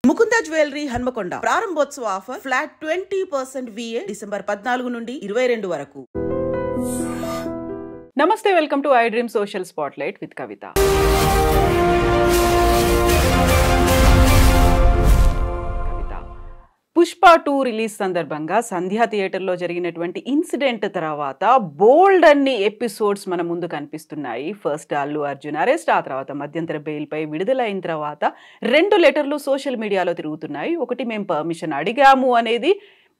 Mukunda jewellery Hanamkonda ప్రారంభోత్సవ offer flat 20% VA December 14 నుండి 22 వరకు. నమస్తే, welcome to I dream social spotlight with Kavitha. Pushpa 2 release సందర్భంగా సంధ్యా థియేటర్లో జరిగినటువంటి ఇన్సిడెంట్ తర్వాత బోల్డ్ అన్ని ఎపిసోడ్స్ మన ముందు కనిపిస్తున్నాయి. ఫస్ట్ అల్లు అర్జున్ అరెస్ట్, ఆ తర్వాత మధ్యంతర బెయిల్పై విడుదలైన తర్వాత 2 లెటర్లు సోషల్ మీడియాలో తిరుగుతున్నాయి. ఒకటి, మేము పర్మిషన్ అడిగాము అనేది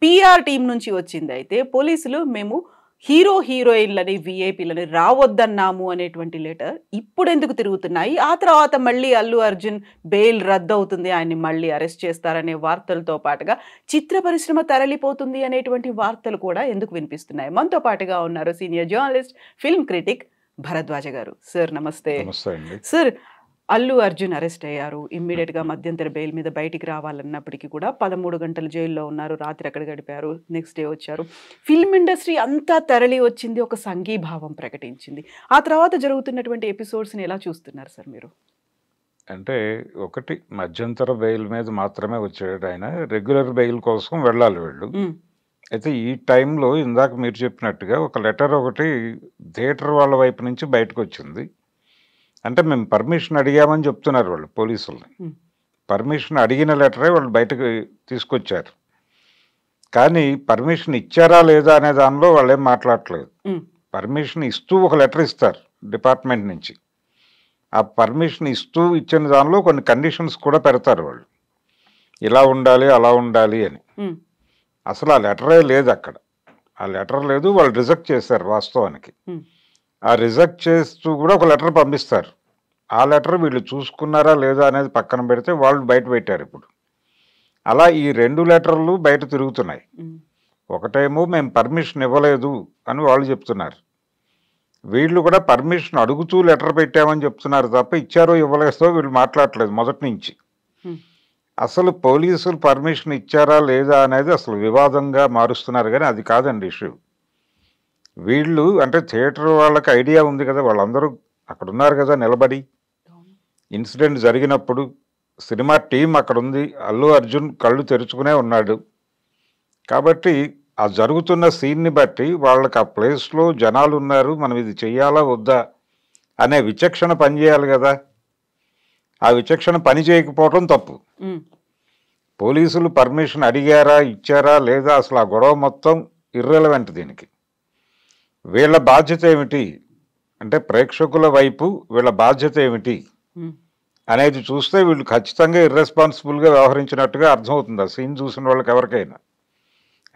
PR టీం నుంచి వచ్చింది. అయితే పోలీసులు మేము హీరోయిన్లని VIPలని రావద్దన్నాము అనేటువంటి లెటర్ ఇప్పుడు ఎందుకు తిరుగుతున్నాయి? ఆ తర్వాత మళ్ళీ అల్లు అర్జున్ బెయిల్ రద్దు అవుతుంది, ఆయన్ని మళ్ళీ అరెస్ట్ చేస్తారనే వార్తలతో పాటుగా చిత్ర పరిశ్రమ తరలిపోతుంది అనేటువంటి వార్తలు కూడా ఎందుకు వినిపిస్తున్నాయి? మనతో పాటుగా ఉన్నారు senior journalist, film critic Bharadwaja గారు. సార్ నమస్తే. సార్, అల్లు అర్జున్ అరెస్ట్ అయ్యారు, ఇమ్మీడియట్గా మధ్యంతర బెయిల్ మీద బయటికి రావాలన్నప్పటికీ కూడా 13 గంటలు జైల్లో ఉన్నారు, రాత్రి అక్కడ గడిపారు, నెక్స్ట్ డే వచ్చారు. ఫిల్మ్ ఇండస్ట్రీ అంతా తరలి వచ్చింది, ఒక సంఘీభావం ప్రకటించింది. ఆ తర్వాత జరుగుతున్నటువంటి ఎపిసోడ్స్ని ఎలా చూస్తున్నారు సార్ మీరు? అంటే ఒకటి, మధ్యంతర బెయిల్ మీద మాత్రమే వచ్చాడు ఆయన, రెగ్యులర్ బెయిల్ కోసం వెళ్ళాలి వీళ్ళు. అయితే ఈ టైంలో ఇందాక మీరు చెప్పినట్టుగా ఒక లెటర్ ఒకటి థియేటర్ వాళ్ళ వైపు నుంచి బయటకు వచ్చింది. అంటే మేము పర్మిషన్ అడిగామని చెప్తున్నారు వాళ్ళు పోలీసుల్ని. పర్మిషన్ అడిగిన లెటరే వాళ్ళు బయటకు తీసుకొచ్చారు, కానీ పర్మిషన్ ఇచ్చారా లేదా అనే దానిలో వాళ్ళు ఏం మాట్లాడట్లేదు. పర్మిషన్ ఇస్తూ ఒక లెటర్ ఇస్తారు డిపార్ట్మెంట్ నుంచి. ఆ పర్మిషన్ ఇస్తూ ఇచ్చిన దానిలో కొన్ని కండిషన్స్ కూడా పెడతారు వాళ్ళు, ఇలా ఉండాలి అలా ఉండాలి అని. అసలు ఆ లెటరే లేదు అక్కడ, ఆ లెటర్ లేదు, వాళ్ళు రిజెక్ట్ చేశారు వాస్తవానికి. ఆ రిజెక్ట్ చేస్తూ కూడా ఒక లెటర్ పంపిస్తారు. ఆ లెటర్ వీళ్ళు చూసుకున్నారా లేదా అనేది పక్కన పెడితే వాళ్ళు బయట పెట్టారు ఇప్పుడు. అలా ఈ 2 లెటర్లు బయట తిరుగుతున్నాయి. ఒకటేమో మేము పర్మిషన్ ఇవ్వలేదు అని వాళ్ళు చెప్తున్నారు, వీళ్ళు కూడా పర్మిషన్ అడుగుతూ లెటర్ పెట్టామని చెప్తున్నారు తప్ప ఇచ్చారో ఇవ్వలేదో వీళ్ళు మాట్లాడలేదు మొదటి నుంచి. అసలు పోలీసులు పర్మిషన్ ఇచ్చారా లేదా అనేది అసలు వివాదంగా మారుస్తున్నారు, కానీ అది కాదండి ఇష్యూ. వీళ్ళు అంటే థియేటర్ వాళ్ళకి ఐడియా ఉంది కదా, వాళ్ళందరూ అక్కడ ఉన్నారు కదా నిలబడి. ఇన్సిడెంట్ జరిగినప్పుడు సినిమా టీం అక్కడ ఉంది, అల్లు అర్జున్ కళ్ళు తెరుచుకునే ఉన్నాడు. కాబట్టి ఆ జరుగుతున్న సీన్ని బట్టి వాళ్ళకి ఆ ప్లేస్లో జనాలు ఉన్నారు, మనం ఇది చెయ్యాలా వద్దా అనే విచక్షణ పనిచేయాలి కదా. ఆ విచక్షణ పని చేయకపోవడం తప్పు. పోలీసులు పర్మిషన్ అడిగారా ఇచ్చారా లేదా అసలు ఆ గొడవ మొత్తం ఇర్రెలవెంట్. దీనికి వీళ్ళ బాధ్యత ఏమిటి అంటే ప్రేక్షకుల వైపు వీళ్ళ బాధ్యత ఏమిటి అనేది చూస్తే వీళ్ళు ఖచ్చితంగా ఇర్రెస్పాన్సిబుల్గా వ్యవహరించినట్టుగా అర్థమవుతుంది ఆ సీన్ చూసిన వాళ్ళకి ఎవరికైనా.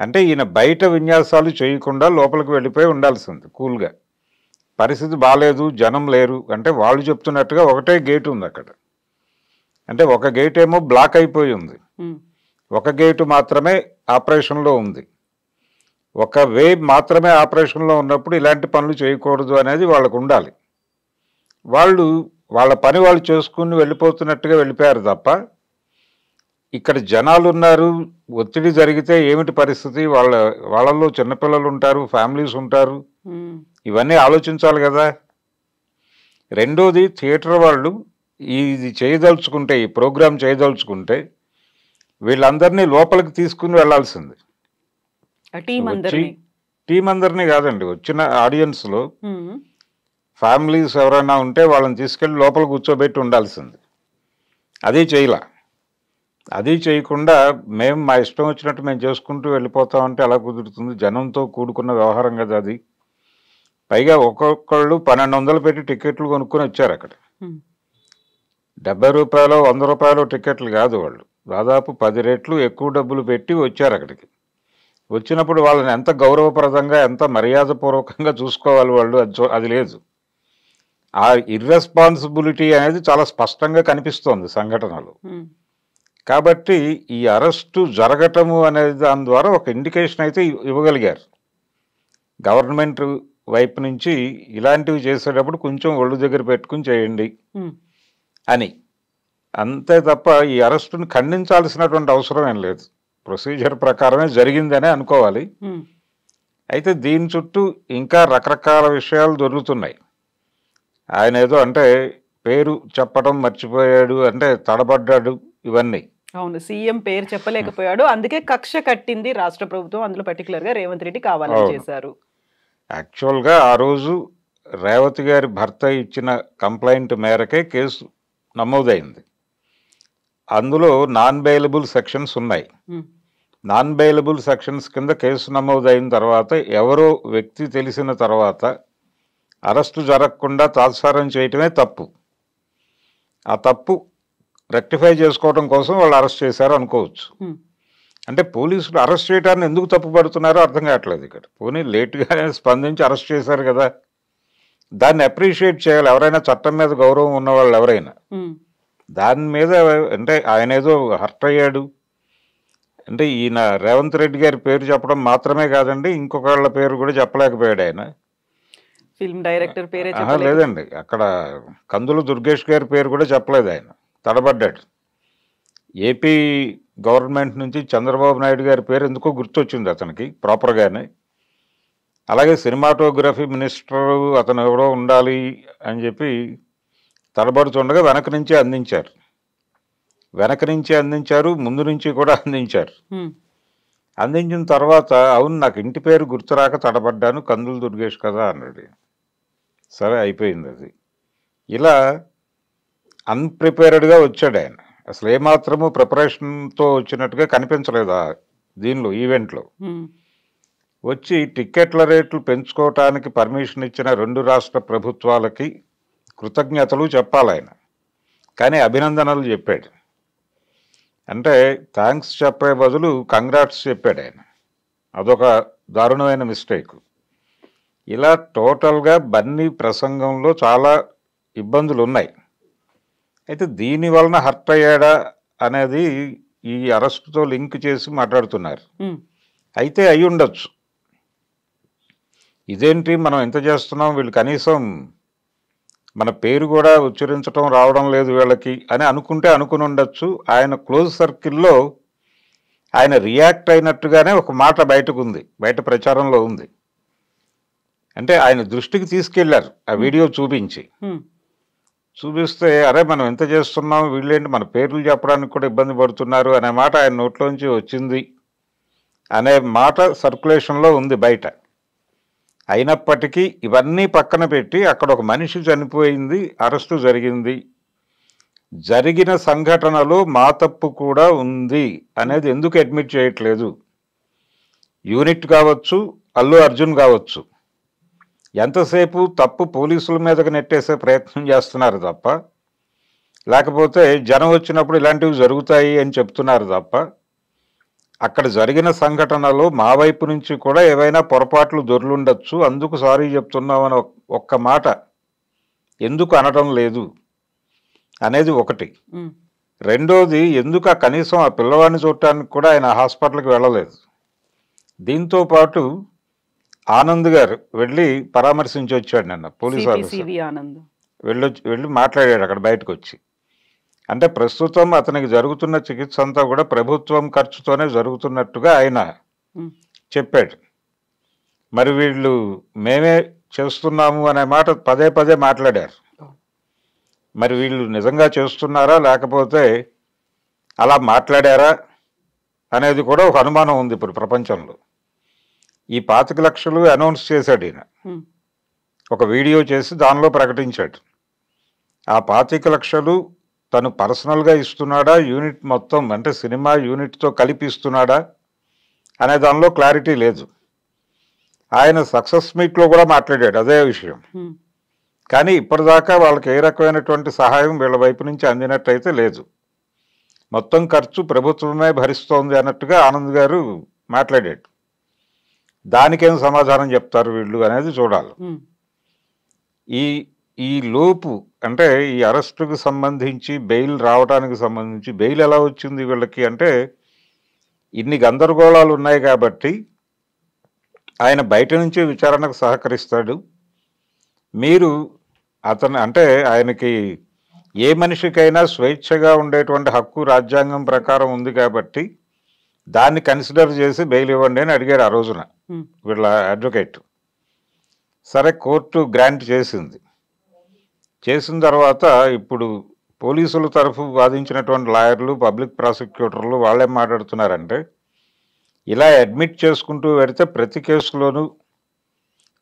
అంటే ఈయన బయట విన్యాసాలు చేయకుండా లోపలికి వెళ్ళిపోయి ఉండాల్సింది కూల్గా. పరిస్థితి బాగాలేదు, జనం లేరు అంటే వాళ్ళు చెప్తున్నట్టుగా ఒకటే గేట్ ఉంది అక్కడ. అంటే ఒక గేట్ ఏమో బ్లాక్ అయిపోయి ఉంది, ఒక గేటు మాత్రమే ఆపరేషన్లో ఉంది. ఒక వే మాత్రమే ఆపరేషన్లో ఉన్నప్పుడు ఇలాంటి పనులు చేయకూడదు అనేది వాళ్ళకు ఉండాలి. వాళ్ళు వాళ్ళ పని వాళ్ళు చేసుకుని వెళ్ళిపోతున్నట్టుగా వెళ్ళిపోయారు తప్ప ఇక్కడ జనాలు ఉన్నారు, ఒత్తిడి జరిగితే ఏమిటి పరిస్థితి, వాళ్ళల్లో చిన్నపిల్లలు ఉంటారు, ఫ్యామిలీస్ ఉంటారు, ఇవన్నీ ఆలోచించాలి కదా. రెండోది, థియేటర్ వాళ్ళు ఇది చేయదలుచుకుంటే, ఈ ప్రోగ్రాం చేయదలుచుకుంటే వీళ్ళందరినీ లోపలికి తీసుకుని వెళ్లాల్సింది. టీం అందరినీ కాదండి, వచ్చిన ఆడియన్స్లో ఫ్యామిలీస్ ఎవరైనా ఉంటే వాళ్ళని తీసుకెళ్ళి లోపల కూర్చోబెట్టి ఉండాల్సింది. అది చేయలా. అది చేయకుండా మేము మా ఇష్టం వచ్చినట్టు మేము చేసుకుంటూ వెళ్ళిపోతామంటే ఎలా కుదురుతుంది? జనంతో కూడుకున్న వ్యవహారం కదా అది. పైగా ఒక్కొక్కళ్ళు 1200 పెట్టి టికెట్లు కొనుక్కొని వచ్చారు అక్కడ. 70 రూపాయలు 100 రూపాయలు టికెట్లు కాదు, వాళ్ళు దాదాపు 10 రెట్లు ఎక్కువ డబ్బులు పెట్టి వచ్చారు అక్కడికి. వచ్చినప్పుడు వాళ్ళని ఎంత గౌరవప్రదంగా ఎంత మర్యాదపూర్వకంగా చూసుకోవాలి వాళ్ళు, అది లేదు. ఆ ఇర్రెస్పాన్సిబిలిటీ అనేది చాలా స్పష్టంగా కనిపిస్తోంది సంఘటనలు. కాబట్టి ఈ అరెస్టు జరగటము అనేది దాని ద్వారా ఒక ఇండికేషన్ అయితే ఇవ్వగలిగారు గవర్నమెంట్ వైపు నుంచి. ఇలాంటివి చేసేటప్పుడు కొంచెం ఒళ్ళు దగ్గర పెట్టుకుని చేయండి అని, అంతే తప్ప ఈ అరెస్టును ఖండించాల్సినటువంటి అవసరం ఏం లేదు. ప్రొసీజర్ ప్రకారమే జరిగిందనే అనుకోవాలి. అయితే దీని చుట్టూ ఇంకా రకరకాల విషయాలు దొరుకుతున్నాయి. ఆయన ఏదో అంటే పేరు చెప్పడం మర్చిపోయాడు, అంటే తడబడ్డాడు, ఇవన్నీ అవును, సీఎం పేరు చెప్పలేకపోయాడు, అందుకే కక్ష కట్టింది రాష్ట్ర ప్రభుత్వం, అందులో పర్టికులర్ గా రేవంత్ రెడ్డి కావాలని అవును. చేశారు. యాక్చువల్గా ఆ రోజు రేవతి గారి భర్త ఇచ్చిన కంప్లైంట్ మేరకే కేసు నమోదైంది. అందులో నాన్ బెయిలబుల్ సెక్షన్స్ ఉన్నాయి. ఉమ్, నాన్ బెయిలబుల్ సెక్షన్స్ కింద కేసు నమోదైన తర్వాత ఎవరో వ్యక్తి తెలిసిన తర్వాత అరెస్టు జరగకుండా తాత్సారం చేయటమే తప్పు. ఆ తప్పు రెక్టిఫై చేసుకోవడం కోసం వాళ్ళు అరెస్ట్ చేశారు అనుకోవచ్చు. ఉమ్, అంటే పోలీసులు అరెస్ట్ చేయడాన్ని ఎందుకు తప్పుపడుతున్నారో అర్థం కావట్లేదు ఇక్కడ. పోనీ లేట్గానే స్పందించి అరెస్ట్ చేశారు కదా, దాన్ని అప్రిషియేట్ చేయాలి ఎవరైనా, చట్టం మీద గౌరవం ఉన్నవాళ్ళు ఎవరైనా. ఉమ్, దాని మీద అంటే ఆయన ఏదో హర్ట్ అయ్యాడు అంటే ఈయన రేవంత్ రెడ్డి గారి పేరు చెప్పడం మాత్రమే కాదండి, ఇంకొకళ్ళ పేరు కూడా చెప్పలేకపోయాడు ఆయన. ఫిల్మ్ డైరెక్టర్ పేరే ఆహా, చెప్పలేదు. లేదండి, అక్కడ కందులు దుర్గేష్ గారి పేరు కూడా చెప్పలేదు ఆయన, తడబడ్డాడు. ఏపీ గవర్నమెంట్ నుంచి చంద్రబాబు నాయుడు గారి పేరు ఎందుకో గుర్తొచ్చింది అతనికి ప్రాపర్గానే. అలాగే సినిమాటోగ్రఫీ మినిస్టర్ అతను ఎవరో ఉండాలి అని చెప్పి తడబడుతుండగా వెనక నుంచే అందించారు, ముందు నుంచి కూడా అందించారు. ఉమ్, అందించిన తర్వాత అవును నాకు ఇంటి పేరు గుర్తురాక తడబడ్డాను, కందులు దుర్గేష్ కదా అన్నాడు. సరే అయిపోయింది అది. ఇలా అన్ప్రిపేర్డ్గా వచ్చాడు ఆయన, అసలు ఏమాత్రము ప్రిపరేషన్తో వచ్చినట్టుగా కనిపించలేదు ఆ దీనిలో ఈవెంట్లో. ఉమ్, వచ్చి టిక్కెట్ల రేట్లు పెంచుకోవటానికి పర్మిషన్ ఇచ్చిన 2 రాష్ట్ర ప్రభుత్వాలకి కృతజ్ఞతలు చెప్పాలి ఆయన, కానీ అభినందనలు చెప్పాడు. అంటే థ్యాంక్స్ చెప్పే బదులు కంగ్రాట్స్ చెప్పాడు ఆయన. అదొక దారుణమైన మిస్టేక్. ఇలా టోటల్గా బన్నీ ప్రసంగంలో చాలా ఇబ్బందులు ఉన్నాయి. అయితే దీని వలన హర్ట్ అయ్యాడా అనేది ఈ అరెస్టుతో లింక్ చేసి మాట్లాడుతున్నారు. ఉమ్, అయితే అయి ఉండొచ్చు. ఇదేంటి మనం ఎంత చేస్తున్నాం, వీళ్ళు కనీసం మన పేరు కూడా ఉచ్చరించడం రావడం లేదు వీళ్ళకి అని అనుకుని ఉండొచ్చు. ఆయన క్లోజ్ సర్కిల్లో ఆయన రియాక్ట్ అయినట్టుగానే ఒక మాట బయట ప్రచారంలో ఉంది. అంటే ఆయన దృష్టికి తీసుకెళ్లారు ఆ వీడియో చూపించి. ఉమ్, చూపిస్తే అరే మనం ఎంత చేస్తున్నాం, వీళ్ళేంటి మన పేర్లు చెప్పడానికి కూడా ఇబ్బంది పడుతున్నారు అనే మాట ఆయన నోట్లోంచి వచ్చింది అనే మాట సర్క్యులేషన్లో ఉంది బయట. అయినప్పటికీ ఇవన్నీ పక్కన పెట్టి అక్కడ ఒక మనిషి చనిపోయింది, అరెస్టు జరిగింది, జరిగిన సంఘటనలో మా తప్పు కూడా ఉంది అనేది ఎందుకు అడ్మిట్ చేయట్లేదు? యూనిట్ కావచ్చు, అల్లు అర్జున్ కావచ్చు, ఎంతసేపు తప్పు పోలీసుల మీదకి నెట్టేసే ప్రయత్నం చేస్తున్నారు తప్ప, లేకపోతే జనం వచ్చినప్పుడు ఇలాంటివి జరుగుతాయి అని చెప్తున్నారు తప్ప, అక్కడ జరిగిన సంఘటనలో మా వైపు నుంచి కూడా ఏవైనా పొరపాట్లు దొర్లుండొచ్చు, అందుకు సారీ చెప్తున్నామని ఒక్క మాట ఎందుకు అనడం లేదు అనేది ఒకటి. ఉమ్, రెండోది, ఎందుకు కనీసం ఆ పిల్లవాడిని చూడటానికి కూడా ఆయన హాస్పిటల్కి వెళ్ళలేదు. దీంతో పాటు ఆనంద్ గారు వెళ్ళి పరామర్శించి వచ్చాడు నిన్న, పోలీస్ ఆఫీసర్ సిపి ఆనంద్ వెళ్ళి మాట్లాడాడు అక్కడ బయటకు వచ్చి. అంటే ప్రస్తుతం అతనికి జరుగుతున్న చికిత్స అంతా కూడా ప్రభుత్వం ఖర్చుతోనే జరుగుతున్నట్టుగా ఆయన ఉమ్, చెప్పాడు. మరి వీళ్ళు మేమే చేస్తున్నాము అనే మాట పదే మాట్లాడారు. మరి వీళ్ళు నిజంగా చేస్తున్నారా లేకపోతే అలా మాట్లాడారా అనేది కూడా ఒక అనుమానం ఉంది ఇప్పుడు ప్రపంచంలో. ఈ 25 లక్షలు అనౌన్స్ చేశాడు ఈయన, ఉమ్, ఒక వీడియో చేసి దానిలో ప్రకటించాడు. ఆ 25 లక్షలు తను పర్సనల్గా ఇస్తున్నాడా, యూనిట్ మొత్తం అంటే సినిమా యూనిట్తో కలిపి ఇస్తున్నాడా అనే దానిలో క్లారిటీ లేదు. ఆయన సక్సెస్ మీట్లో కూడా మాట్లాడాడు అదే విషయం. ఉమ్, కానీ ఇప్పటిదాకా వాళ్ళకి ఏ రకమైనటువంటి సహాయం వీళ్ళ వైపు నుంచి అందినట్టయితే లేదు. మొత్తం ఖర్చు ప్రభుత్వమే భరిస్తోంది అన్నట్టుగా ఆనంద్ గారు మాట్లాడాడు. దానికేం సమాధానం చెప్తారు వీళ్ళు అనేది చూడాలి. ఉమ్, ఈ లోపు అంటే ఈ అరెస్టుకు సంబంధించి బెయిల్ రావడానికి సంబంధించి బెయిల్ ఎలా వచ్చింది వీళ్ళకి అంటే ఇన్ని గందరగోళాలు ఉన్నాయి కాబట్టి ఆయన బయట నుంచి విచారణకు సహకరిస్తాడు. మీరు అతను అంటే ఆయనకి ఏ మనిషికైనా స్వేచ్ఛగా ఉండేటువంటి హక్కు రాజ్యాంగం ప్రకారం ఉంది కాబట్టి దాన్ని కన్సిడర్ చేసి బెయిల్ ఇవ్వండి అని అడిగారు ఆ రోజున ఉమ్, వీళ్ళ అడ్వకేట్. సరే కోర్టు గ్రాంట్ చేసిన తర్వాత ఇప్పుడు పోలీసుల తరఫు వాదించినటువంటి లాయర్లు, పబ్లిక్ ప్రాసిక్యూటర్లు వాళ్ళేం మాట్లాడుతున్నారంటే, ఇలా అడ్మిట్ చేసుకుంటూ పెడితే ప్రతి కేసులోనూ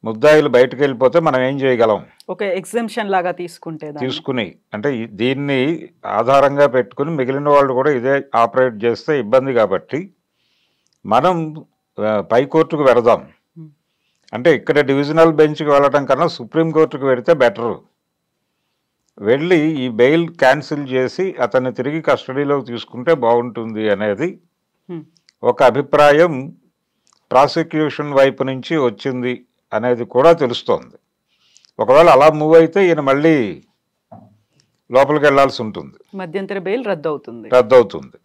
ముద్దాయిలు బయటకు వెళ్ళిపోతే మనం ఏం చేయగలం, ఒక ఎగ్జామ్షన్ లాగా తీసుకుని అంటే దీన్ని ఆధారంగా పెట్టుకుని మిగిలిన వాళ్ళు కూడా ఇదే ఆపరేట్ చేస్తే ఇబ్బంది, కాబట్టి మనం పైకోర్టుకు వెళదాం అంటే ఇక్కడ డివిజనల్ బెంచ్కి వెళ్ళటం కన్నా సుప్రీంకోర్టుకు వెళితే బెటరు, వెళ్ళి ఈ బెయిల్ క్యాన్సిల్ చేసి అతన్ని తిరిగి కస్టడీలోకి తీసుకుంటే బాగుంటుంది అనేది ఒక అభిప్రాయం ప్రాసిక్యూషన్ వైపు నుంచి వచ్చింది అనేది కూడా తెలుస్తోంది. ఒకవేళ అలా మూవ్ అయితే ఈయన మళ్ళీ లోపలికి వెళ్లాల్సి ఉంటుంది, మధ్యంతర బెయిల్ రద్దవుతుంది.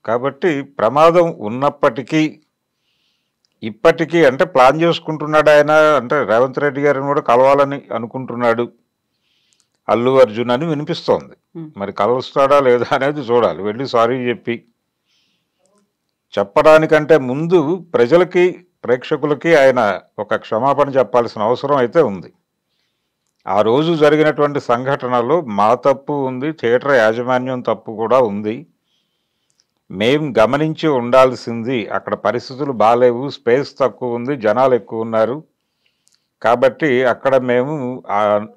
కాబట్టి ప్రమాదం ఉన్నప్పటికీ ఇప్పటికీ అంటే ప్లాన్ చేసుకుంటున్నాడు ఆయన, అంటే రేవంత్ రెడ్డి గారిని కూడా కలవాలని అనుకుంటున్నాడు అల్లు అర్జున్ అని వినిపిస్తోంది. మరి కలుస్తాడా లేదా అనేది చూడాలి. వెళ్ళి సారీ చెప్పడానికంటే ముందు ప్రజలకి, ప్రేక్షకులకి ఆయన ఒక క్షమాపణ చెప్పాల్సిన అవసరం అయితే ఉంది. ఆ రోజు జరిగినటువంటి సంఘటనలో మా తప్పు ఉంది, థియేటర్ యాజమాన్యం తప్పు కూడా ఉంది, మేం గమనించి ఉండాల్సింది, అక్కడ పరిస్థితులు బాగాలేవు, స్పేస్ తక్కువ ఉంది, జనాలు ఎక్కువ ఉన్నారు, కాబట్టి అక్కడ మేము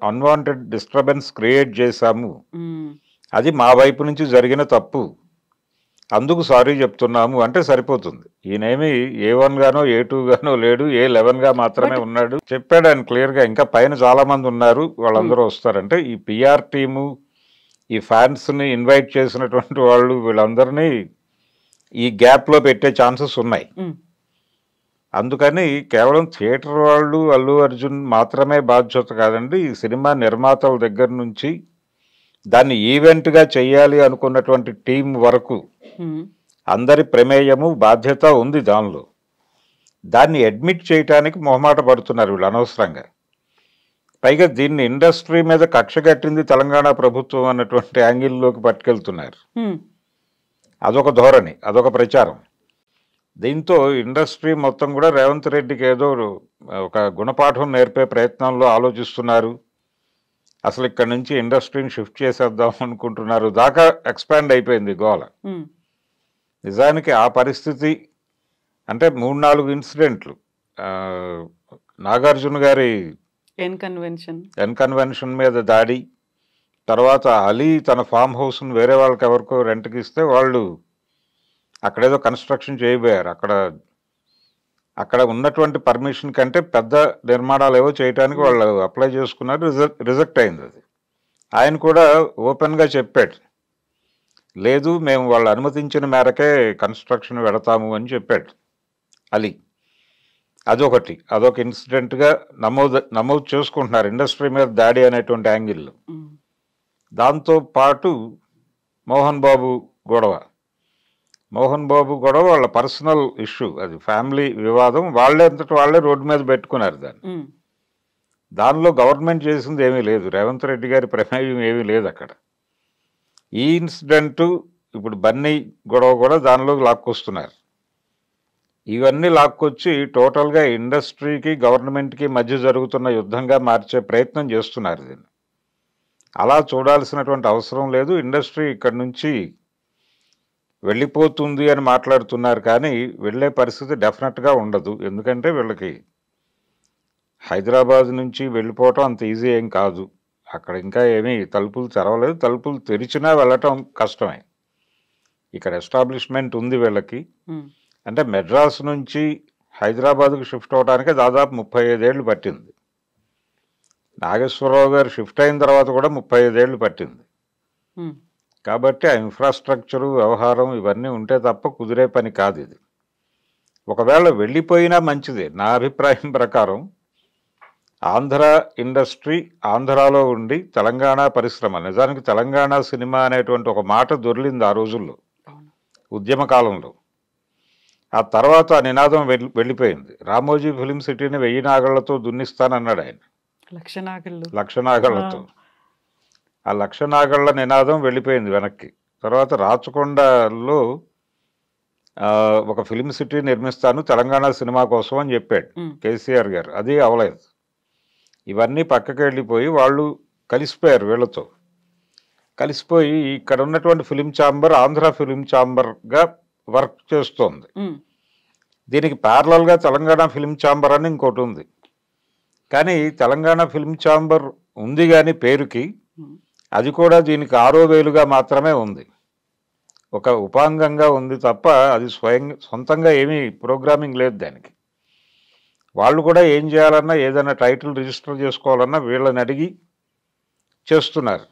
అన్వాంటెడ్ డిస్టర్బెన్స్ క్రియేట్ చేశాము, అది మా వైపు నుంచి జరిగిన తప్పు, అందుకు సారీ చెప్తున్నాము అంటే సరిపోతుంది. ఈయనేమి A1 గానో A2 గానో లేడు, A11 గా మాత్రమే ఉన్నాడు. చెప్పాడు ఆయన క్లియర్గా. ఇంకా పైన చాలా మంది ఉన్నారు, వాళ్ళందరూ వస్తారంటే ఈ పిఆర్ టీము, ఈ ఫ్యాన్స్ని ఇన్వైట్ చేసినటువంటి వాళ్ళు, వీళ్ళందరినీ ఈ గ్యాప్లో పెట్టే ఛాన్సెస్ ఉన్నాయి. అందుకని కేవలం థియేటర్ వాళ్ళు, అల్లు అర్జున్ మాత్రమే బాధ్యత కాదండి, ఈ సినిమా నిర్మాతల దగ్గర నుంచి దాన్ని ఈవెంట్గా చెయ్యాలి అనుకున్నటువంటి టీం వరకు అందరి ప్రమేయము, బాధ్యత ఉంది దానిలో. దాన్ని అడ్మిట్ చేయటానికి మొహమాట పడుతున్నారు వీళ్ళు అనవసరంగా. పైగా దీన్ని ఇండస్ట్రీ మీద కక్ష కట్టింది తెలంగాణ ప్రభుత్వం అన్నటువంటి యాంగిల్లోకి పట్టుకెళ్తున్నారు. అదొక ధోరణి, అదొక ప్రచారం. దీంతో ఇండస్ట్రీ మొత్తం కూడా రేవంత్ రెడ్డికి ఏదో ఒక గుణపాఠం నేర్పే ప్రయత్నంలో ఆలోచిస్తున్నారు. అసలు ఇక్కడ నుంచి ఇండస్ట్రీని షిఫ్ట్ చేసేద్దాం అనుకుంటున్నారు దాకా ఎక్స్పాండ్ అయిపోయింది గోల. నిజానికి ఆ పరిస్థితి అంటే 3-4 ఇన్సిడెంట్లు, నాగార్జున గారి ఎన్కన్వెన్షన్ మీద దాడి, తర్వాత అలీ తన ఫామ్ హౌస్ను వేరే వాళ్ళకి ఎవరికో రెంట్కి ఇస్తే వాళ్ళు అక్కడేదో కన్స్ట్రక్షన్ చేయబోయారు. అక్కడ ఉన్నటువంటి పర్మిషన్ కంటే పెద్ద నిర్మాణాలు ఏవో చేయడానికి వాళ్ళు అప్లై చేసుకున్నారు, రిజెక్ట్ అయింది. అది ఆయన కూడా ఓపెన్గా చెప్పాడు, లేదు మేము వాళ్ళు అనుమతించిన మేరకే కన్స్ట్రక్షన్ పెడతాము అని చెప్పాడు అలీ. అదొక ఇన్సిడెంట్గా నమోదు చేసుకుంటున్నారు ఇండస్ట్రీ మీద దాడి అనేటువంటి యాంగిల్లో. దాంతో పాటు మోహన్ బాబు గొడవ వాళ్ళ పర్సనల్ ఇష్యూ, అది ఫ్యామిలీ వివాదం, వాళ్ళే రోడ్డు మీద పెట్టుకున్నారు దాన్ని. దానిలో గవర్నమెంట్ చేసింది ఏమీ లేదు, రేవంత్ రెడ్డి గారి ప్రమేయం ఏమీ లేదు అక్కడ. ఈ ఇన్సిడెంటు, ఇప్పుడు బన్నీ గొడవ కూడా దానిలోకి లాక్కొస్తున్నారు. ఇవన్నీ లాక్కొచ్చి టోటల్గా ఇండస్ట్రీకి గవర్నమెంట్కి మధ్య జరుగుతున్న యుద్ధంగా మార్చే ప్రయత్నం చేస్తున్నారు. దీన్ని అలా చూడాల్సినటువంటి అవసరం లేదు. ఇండస్ట్రీ ఇక్కడి నుంచి వెళ్ళిపోతుంది అని మాట్లాడుతున్నారు, కానీ వెళ్ళే పరిస్థితి డెఫినెట్గా ఉండదు. ఎందుకంటే వీళ్ళకి హైదరాబాద్ నుంచి వెళ్ళిపోవటం అంత ఈజీ ఏం కాదు. అక్కడ ఇంకా ఏమీ తలుపులు తెరవలేదు, తలుపులు తెరిచినా వెళ్ళటం కష్టమే. ఇక్కడ ఎస్టాబ్లిష్మెంట్ ఉంది వీళ్ళకి. అంటే మెడ్రాస్ నుంచి హైదరాబాద్కు షిఫ్ట్ అవడానికి దాదాపు 35 ఏళ్ళు పట్టింది. నాగేశ్వరరావు గారు షిఫ్ట్ అయిన తర్వాత కూడా 35 ఏళ్ళు పట్టింది. కాబట్టి ఆ ఇన్ఫ్రాస్ట్రక్చరు, వ్యవహారం ఇవన్నీ ఉంటే తప్ప కుదిరే పని కాదు ఇది. ఒకవేళ వెళ్ళిపోయినా మంచిదే నా అభిప్రాయం ప్రకారం. ఆంధ్ర ఇండస్ట్రీ ఆంధ్రాలో ఉండి తెలంగాణ పరిశ్రమ, నిజానికి తెలంగాణ సినిమా అనేటువంటి ఒక మాట దొరికింది ఆ రోజుల్లో ఉద్యమ కాలంలో. ఆ తర్వాత ఆ నినాదం వెళ్ళిపోయింది. రామోజీ ఫిలిం సిటీని 1000 నాగళ్లతో దున్నిస్తానన్నాడు ఆయన, 1,00,000 నాగళ్లతో. ఆ 1,00,000 నాగళ్ల నినాదం వెళ్ళిపోయింది వెనక్కి. తర్వాత రాచకొండలో ఒక ఫిలిం సిటీ నిర్మిస్తాను తెలంగాణ సినిమా కోసం అని చెప్పాడు కేసీఆర్ గారు, అది అవలేదు. ఇవన్నీ పక్కకి వెళ్ళిపోయి వాళ్ళు కలిసిపోయారు వీళ్ళతో. కలిసిపోయి ఇక్కడ ఉన్నటువంటి ఫిలిం ఛాంబర్ ఆంధ్ర ఫిలిం ఛాంబర్గా వర్క్ చేస్తోంది. దీనికి ప్యారలల్గా తెలంగాణ ఫిలిం ఛాంబర్ అని ఇంకోటి ఉంది. కానీ తెలంగాణ ఫిలిం ఛాంబర్ ఉంది కానీ పేరుకి, అది కూడా దీనికి 6వ వేలుగా మాత్రమే ఉంది, ఒక ఉపాంగంగా ఉంది తప్ప అది సొంతంగా ఏమీ ప్రోగ్రామింగ్ లేదు దానికి. వాళ్ళు కూడా ఏం చేయాలన్నా ఏదైనా టైటిల్ రిజిస్టర్ చేసుకోవాలన్నా వీళ్ళని అడిగి చేస్తున్నారు.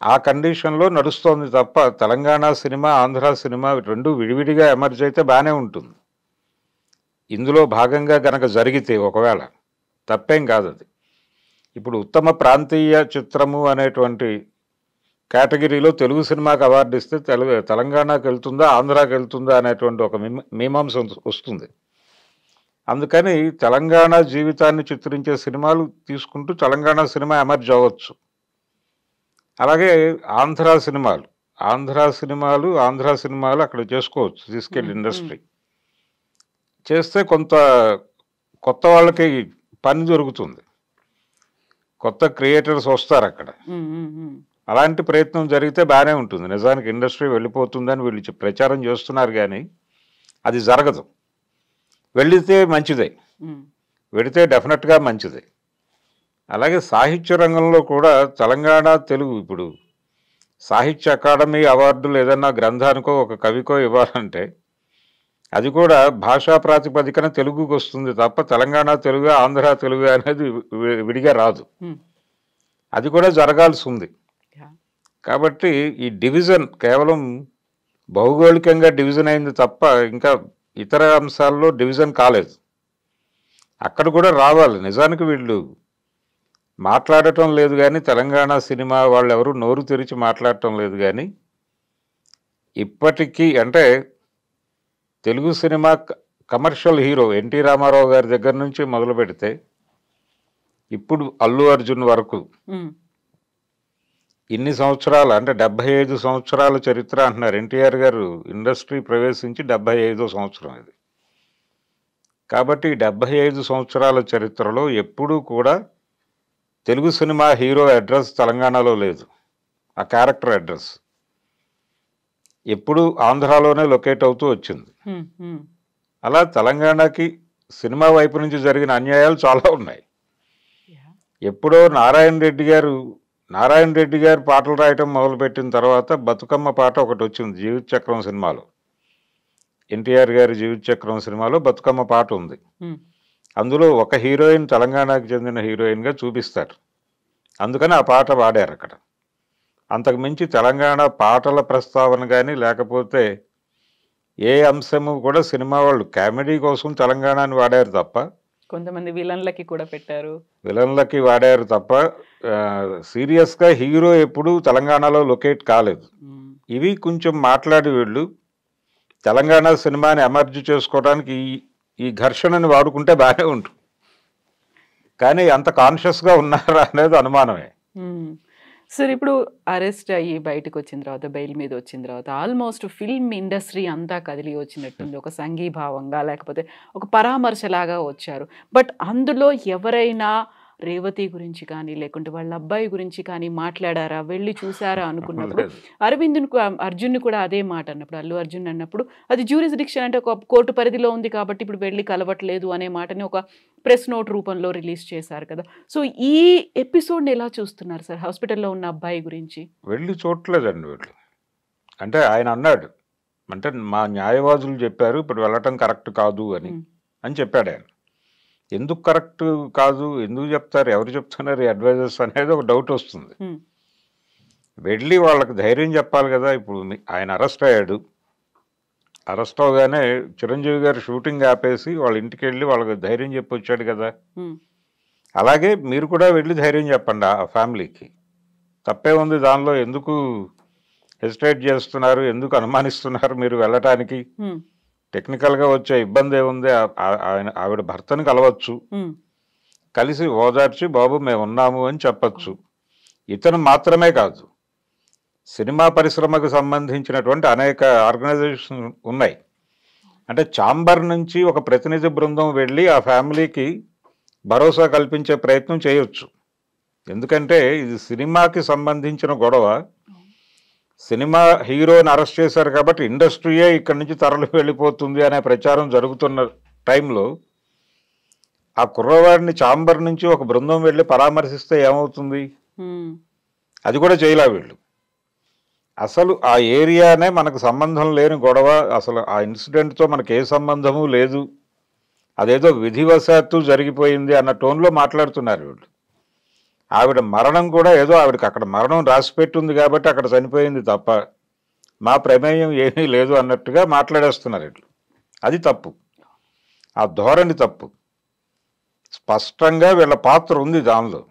ఆ కండిషన్లో నడుస్తోంది తప్ప తెలంగాణ సినిమా ఆంధ్ర సినిమా రెండు విడివిడిగా ఎమర్జ్ అయితే బాగానే ఉంటుంది. ఇందులో భాగంగా గనక జరిగితే ఒకవేళ తప్పేం కాదు అది. ఇప్పుడు ఉత్తమ ప్రాంతీయ చిత్రము అనేటువంటి కేటగిరీలో తెలుగు సినిమాకి అవార్డు ఇస్తే తెలంగాణకు వెళ్తుందా ఆంధ్రాకి వెళ్తుందా అనేటువంటి ఒక మీమాంస వస్తుంది. అందుకని తెలంగాణ జీవితాన్ని చిత్రించే సినిమాలు తీసుకుంటూ తెలంగాణ సినిమా ఎమర్జ్ అవ్వచ్చు. అలాగే ఆంధ్ర సినిమాలు అక్కడ చేసుకోవచ్చు, తీసుకెళ్ళి ఇండస్ట్రీ చేస్తే కొంత కొత్త వాళ్ళకి పని దొరుకుతుంది, కొత్త క్రియేటర్స్ వస్తారు అక్కడ. అలాంటి ప్రయత్నం జరిగితే బాగానే ఉంటుంది. నిజానికి ఇండస్ట్రీ వెళ్ళిపోతుందని వీళ్ళు ప్రచారం చేస్తున్నారు కానీ అది జరగదు. వెళితే మంచిదే, వెళితే డెఫినెట్గా మంచిదే. అలాగే సాహిత్య రంగంలో కూడా తెలంగాణ తెలుగు ఇప్పుడు సాహిత్య అకాడమీ అవార్డులు ఏదన్నా గ్రంథానికో ఒక కవికో ఇవ్వాలంటే అది కూడా భాషా ప్రాతిపదికన తెలుగుకి వస్తుంది తప్ప తెలంగాణ తెలుగు ఆంధ్ర తెలుగు అనేది విడిగా రాదు. అది కూడా జరగాల్సి ఉంది. కాబట్టి ఈ డివిజన్ కేవలం భౌగోళికంగా డివిజన్ అయింది తప్ప ఇంకా ఇతర అంశాల్లో డివిజన్ కాలేదు. అక్కడ కూడా రావాలి. నిజానికి వీళ్ళు మాట్లాడటం లేదు కానీ తెలంగాణ సినిమా వాళ్ళు ఎవరు నోరు తెరిచి మాట్లాడటం లేదు కానీ ఇప్పటికీ అంటే Telugu cinema commercial hero NT Rama Rao గారి దగ్గర నుంచి మొదలు పెడితే ఇప్పుడు అల్లు అర్జున్ వరకు ఇన్ని సంవత్సరాలు అంటే 75 సంవత్సరాల చరిత్ర అంటున్నారు. ఎన్టీఆర్ గారు ఇండస్ట్రీ ప్రవేశించి 75వ సంవత్సరం ఇది. కాబట్టి 75 సంవత్సరాల చరిత్రలో ఎప్పుడూ కూడా తెలుగు సినిమా హీరో అడ్రస్ తెలంగాణలో లేదు. ఆ క్యారెక్టర్ అడ్రస్ ఎప్పుడు ఆంధ్రాలోనే లొకేట్ అవుతూ వచ్చింది. అలా తెలంగాణకి సినిమా వైపు నుంచి జరిగిన అన్యాయాలు చాలా ఉన్నాయి. ఎప్పుడో నారాయణ రెడ్డి గారు పాటలు రాయటం మొదలుపెట్టిన తర్వాత బతుకమ్మ పాట ఒకటి వచ్చింది జీవిత చక్రం సినిమాలో. ఎన్టీఆర్ గారి జీవిత చక్రం సినిమాలో బతుకమ్మ పాట ఉంది. అందులో ఒక హీరోయిన్ తెలంగాణకు చెందిన హీరోయిన్గా చూపిస్తారు. అందుకని ఆ పాట పాడారు అక్కడ. అంతకుమించి తెలంగాణ పాటల ప్రస్తావన కానీ లేకపోతే ఏ అంశము కూడా సినిమా వాళ్ళు కామెడీ కోసం తెలంగాణని వాడారు తప్ప, కొంతమంది విలన్లకి కూడా పెట్టారు, విలన్లకి వాడారు తప్ప సీరియస్గా హీరో ఎప్పుడు తెలంగాణలో లొకేట్ కాలేదు. ఇవి కొంచెం మాట్లాడి వీళ్ళు తెలంగాణ సినిమాని ఎమర్జ్ చేసుకోవడానికి ఈ ఘర్షణని వాడుకుంటే బాగానే ఉంటుంది. కానీ అంత కాన్షియస్గా ఉన్నారా అనేది అనుమానమే. సార్ ఇప్పుడు అరెస్ట్ అయ్యి బయటకు వచ్చిన తర్వాత బెయిల్ మీద వచ్చిన తర్వాత ఆల్మోస్ట్ ఫిల్మ్ ఇండస్ట్రీ అంతా కదిలి వచ్చినట్టుంది. ఒక సంఘీభావంగా లేకపోతే ఒక పరామర్శలాగా వచ్చారు. బట్ అందులో ఎవరైనా రేవతి గురించి కానీ లేకుంటే వాళ్ళ అబ్బాయి గురించి కానీ మాట్లాడారా, వెళ్ళి చూసారా అనుకున్నప్పుడు అర్జున్ కూడా అదే మాట అన్నప్పుడు, అల్లు అర్జున్ అన్నప్పుడు అది జ్యూరిస్డిక్షన్ అంటే ఒక కోర్టు పరిధిలో ఉంది కాబట్టి ఇప్పుడు వెళ్ళి కలవట్లేదు అనే మాటని ఒక ప్రెస్ నోట్ రూపంలో రిలీజ్ చేశారు కదా. సో ఈ ఎపిసోడ్ని ఎలా చూస్తున్నారు సార్? హాస్పిటల్లో ఉన్న అబ్బాయి గురించి వెళ్ళి చూడలేదండి వీళ్ళు. అంటే ఆయన అన్నాడు, అంటే మా న్యాయవాదులు చెప్పారు ఇప్పుడు వెళ్ళటం కరెక్ట్ కాదు అని చెప్పాడు ఆయన. ఎందుకు కరెక్ట్ కాదు, ఎందుకు చెప్తారు, ఎవరు చెప్తున్నారు అడ్వైజర్స్ అనేది ఒక డౌట్ వస్తుంది. వెళ్ళి వాళ్ళకి ధైర్యం చెప్పాలి కదా. ఇప్పుడు ఆయన అరెస్ట్ అయ్యాడు, అరెస్ట్ అవగానే చిరంజీవి గారు షూటింగ్ ఆపేసి వాళ్ళ ఇంటికి వెళ్ళి వాళ్ళకి ధైర్యం చెప్పి వచ్చాడు కదా. అలాగే మీరు కూడా వెళ్ళి ధైర్యం చెప్పండి ఆ ఫ్యామిలీకి. తప్పే ఉంది దానిలో. ఎందుకు హెసిటేట్ చేస్తున్నారు, ఎందుకు అనుమానిస్తున్నారు మీరు వెళ్ళటానికి? టెక్నికల్గా వచ్చే ఇబ్బంది ఏముంది? ఆవిడ భర్తను కలవచ్చు, కలిసి ఓదార్చి బాబు మేము ఉన్నాము అని చెప్పచ్చు. ఇతను మాత్రమే కాదు, సినిమా పరిశ్రమకు సంబంధించినటువంటి అనేక ఆర్గనైజేషన్ ఉన్నాయి. అంటే ఛాంబర్ నుంచి ఒక ప్రతినిధి బృందం వెళ్ళి ఆ ఫ్యామిలీకి భరోసా కల్పించే ప్రయత్నం చేయొచ్చు. ఎందుకంటే ఇది సినిమాకి సంబంధించిన గొడవ. సినిమా హీరోని అరెస్ట్ చేశారు కాబట్టి ఇండస్ట్రీయే ఇక్కడి నుంచి తరలి వెళ్ళిపోతుంది అనే ప్రచారం జరుగుతున్న టైంలో ఆ కుర్రవాడిని ఛాంబర్ నుంచి ఒక బృందం వెళ్ళి పరామర్శిస్తే ఏమవుతుంది? అది కూడా చేయలే వీళ్ళు. అసలు ఆ ఏరియానే మనకు సంబంధం లేని గొడవ, అసలు ఆ ఇన్సిడెంట్తో మనకు ఏ సంబంధము లేదు, అదేదో విధివశాత్తు జరిగిపోయింది అన్న టోన్లో మాట్లాడుతున్నారు వీళ్ళు. ఆవిడ మరణం కూడా ఏదో ఆవిడకి అక్కడ మరణం రాసిపెట్టుంది కాబట్టి అక్కడ చనిపోయింది తప్ప మా ప్రమేయం ఏమీ లేదు అన్నట్టుగా మాట్లాడేస్తున్నారు వీళ్ళు. అది తప్పు, ఆ ధోరణి తప్పు. స్పష్టంగా వీళ్ళ పాత్ర ఉంది దానిలో.